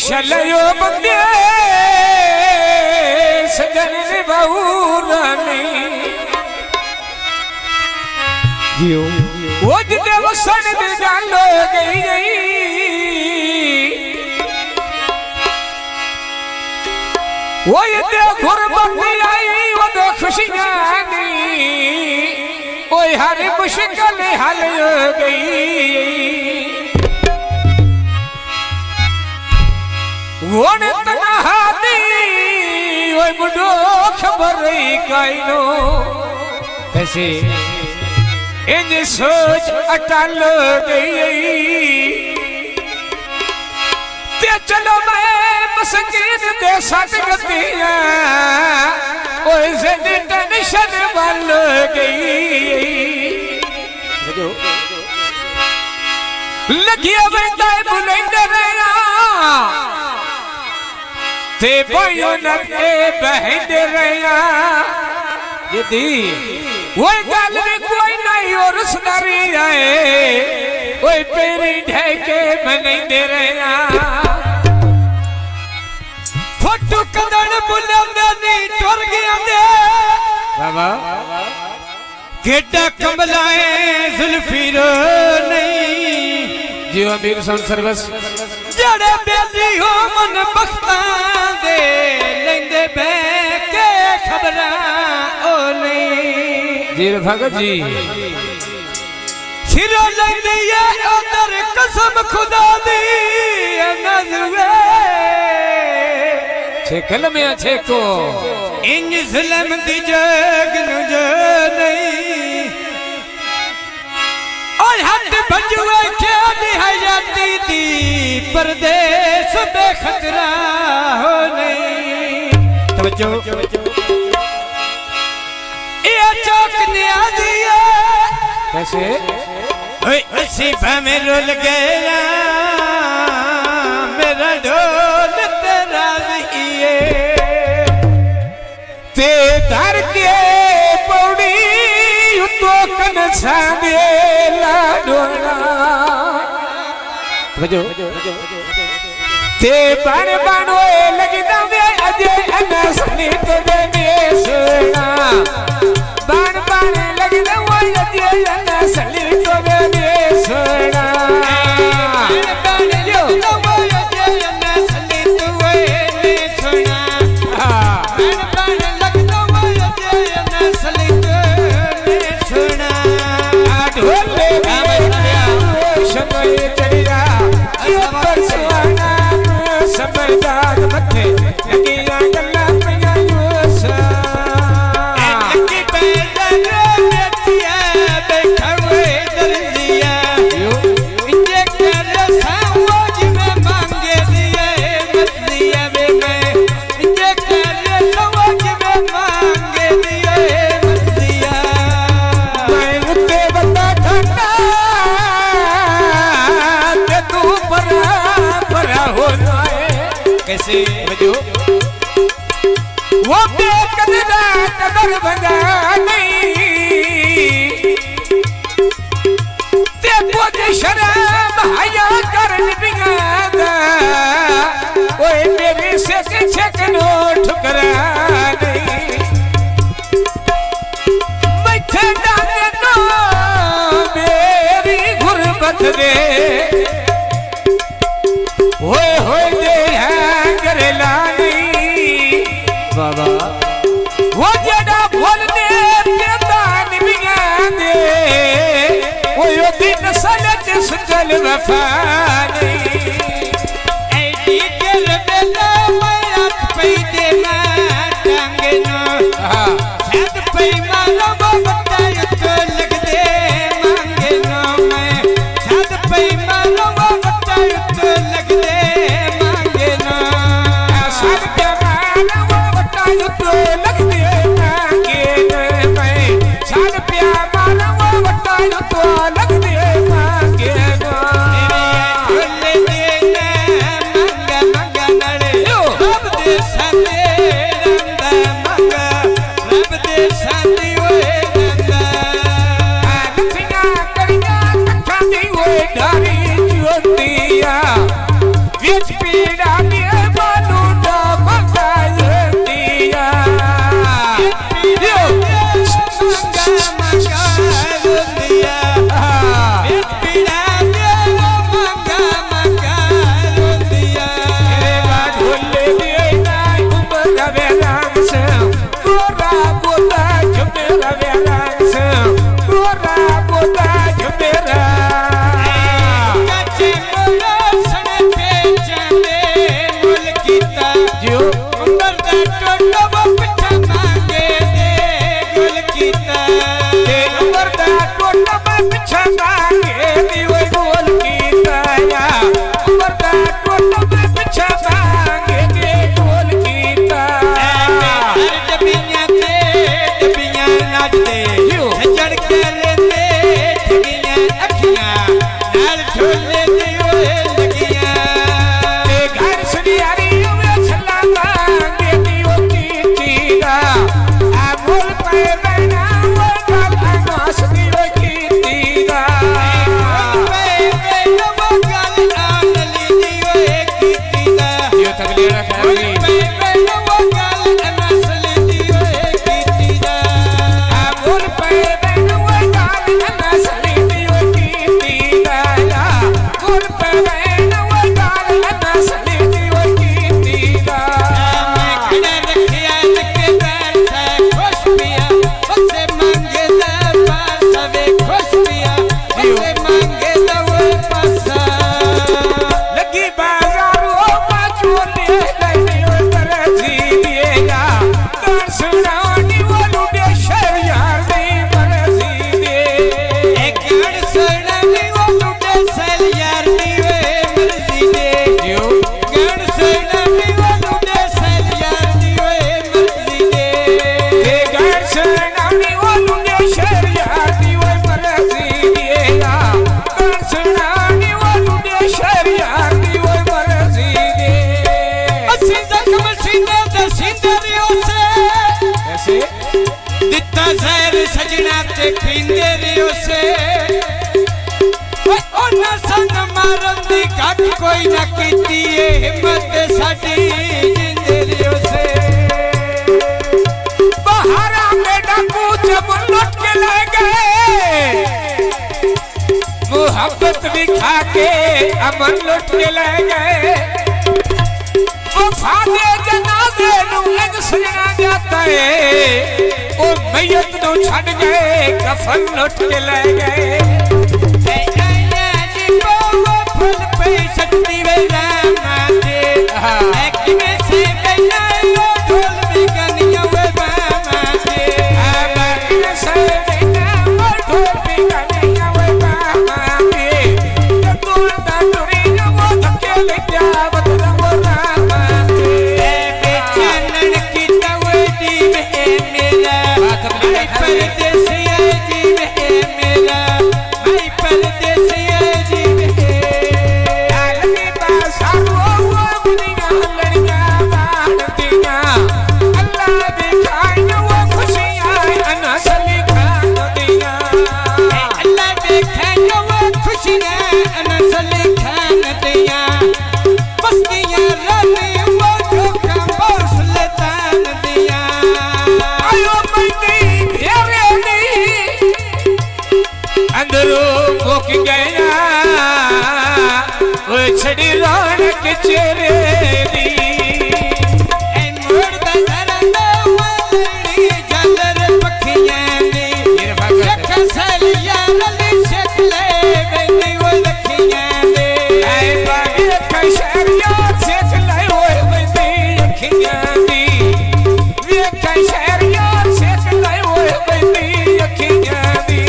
शलयो बंदे सजन बहुरानी जियो वो जिदे वसन दे जानो गई वो ये गुरबत आई वो दे खुशियां नी वो हर मुश्किल हल हो गई वो ने तनहादी वो बुढ़ो खबर काइनो कैसे इंज सोच अटल गई ते चलो मैं मस्जिद दे सट गतियां ओए जिंदगी टेंशन बन गई लगिया बंदा बुलंदे रहा ते भयो नके बहदे रहा यदि वो गल भी कोई नहीं और सुनारी आए वो पेरी ढके मनाइंदे रहा फोटो कदड़ बुलंदे नी टुर गया दे बाबा केडा कमलाए जुल्फीरो नहीं जियो अमीर साउंड सर्विस जड़े बेली हो मन बख्ता दे लेंदे बे के खबरा ओ नहीं जी भगत जी सिरो लेंदी है उधर कसम खुदा दी नज़वे छेकल में छेको इंज जुल्म दी जग नु जो नहीं और हट भजुए क्या निहायती दी परदेश बेखतरा हो नहीं तवज्जो ये चौक न्याजी है कैसे ओए उसी में रुल गया मेरा ढोल तेरा ये ते धर के पौड़ी तो कन छांदे लाडोना तवज्जो ते बन बनोए लगदा वे अजे अनसनी तो दे सोना बन बन लगदा वो अजे अनसनी तो दे सोना बन लगदा वो अजे अनसनी तो दे सोना बन बन लगदा वो अजे अनसनी तो दे सोना ढोले समय चढ़िया ये परसवाना समझदार मथे लगिया गल्ला पिया योसा लगी पैदल बेटिया बैठा हुए दर्जिया इंजे कर समझ में मांगे दिए मत दिया वे मैं इंजे कर समझ में मांगे दिए मत दिया मैं उते बता ठंडा ते तू परा हो कैसे बजो वो बेकदरा कदर बंदा नहीं ते कुछ शर्म हया करन बिगादा ओए मेरे से छकनो ठुकरा नहीं बैठे डाले नो मेरी गुरबत दे होए होए दे बाबा वो जड़ा बोलने के दान बिगा दे वो यो दिन सलत सुचल वफा नहीं ऐडी दिल बेला मैं पे दे ना टांगे नो शायद पे मारो बताय तो लग दे मांगे नो मैं शायद पे मारो बताय तो लग दे मांगे नो शायद पे मारो तो लग दे मांगे नो मैं शायद पे मारो बताय तो लग दे मांगे नो ढोले दे मंगा मंगा नड़े रब दे संदे रंगा मंगा रब दे संदे ओए रंगा लखियां करियां कट्ठा दी ओए धारी जोतिया विच पीड़ा दी उसे कैसे दिता जहर सजना ते पींदे रे उसे ओना संग मारन दी घट कोई ना कीती ए हिम्मत साडी जिंदे रे उसे बहारा में डाकू जब लौट के ले गए मोहब्बत भी खा के अमन लौट के ले गए वफादे जनाजे नू एक सजना जाता है ओ मैयत नू छड़ गए कफन लौट के ले गए फल पे शक्ति वे रामाते एक में से बिना लो ढोल भी गनिया वे मामाते बाकी में से बिना वो ढोल भी गनिया वे मामाते तू डोरी न वो धक्के ले जावत वो रामाते बेचैन की तवे जीव है मेरा मैं परदेसिया जीव है मेरा मैं परदेसिया जीव है छड़ी रौनक चेहरे दी मोड़ बदरना वाली जलर पखियां दी रख सलिया रली शकले बेनी वो रखियां दे ऐ बागी कैसरिया शकले ओए बेनी अखियां दी वे कैसरिया शकले ओए बेनी अखियां दी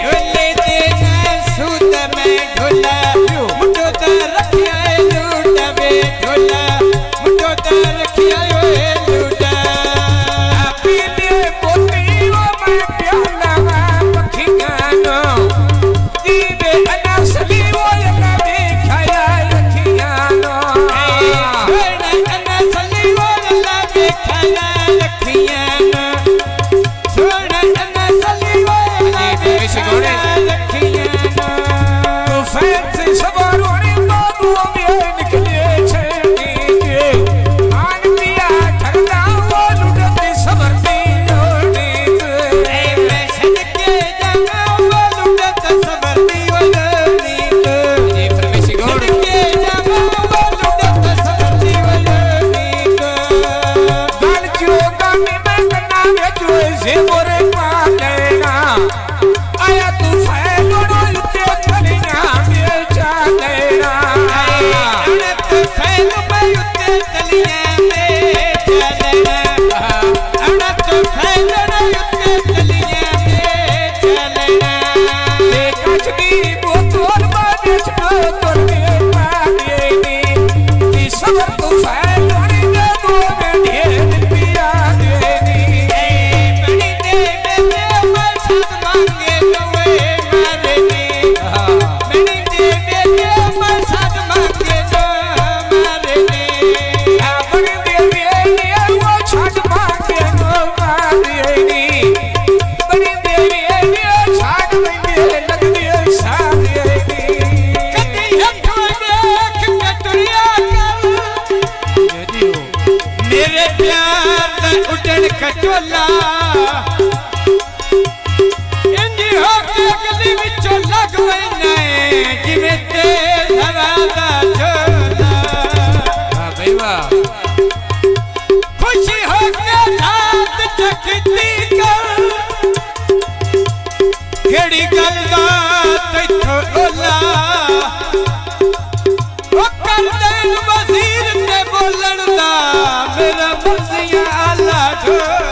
ढोले दे ना सूद में ढोला रखिया लूटा वे ढोला मुझो तो रखिया लूटा पीले पोती वो मैं प्याला पखियां नो जीवे अनसली वो लगा दिखाया रखियां नो अनसली वो लगा दिखाया रखियां नो सोना अनसली वो लगा दिखाया रखियां नो तो फैंसी सवारों आया तू फैलो उते थलिया बेचा लेना तू फैलो उते थलिया बेचा लेना तू फैलो उते थलिया बेचा लेना ते कचदी बोतल बारिश बोतल में पानी नी सबर तू फैलो दे दो में ढेर पिया देनी बड़ी दे दे मांगे नवे मारे ने बड़ी दे दे मसाद मांगे जो मारे ने बड़ी दे वो छाट मांगे नो मारे नी बड़ी दे छाट में लग दे सारे नी कदी हथों देख के दुनिया कर मेरे प्यार दा उड़न खटोला गली विचों लग वैना जिवें तेज हवा दा झोला वाह भाई वाह खुशी हो के रात चकती कर केड़ी गल दा तैथों ओला ओ कर देन वजीर ते बोलण दा मेरा मुर्जिया आला ढोला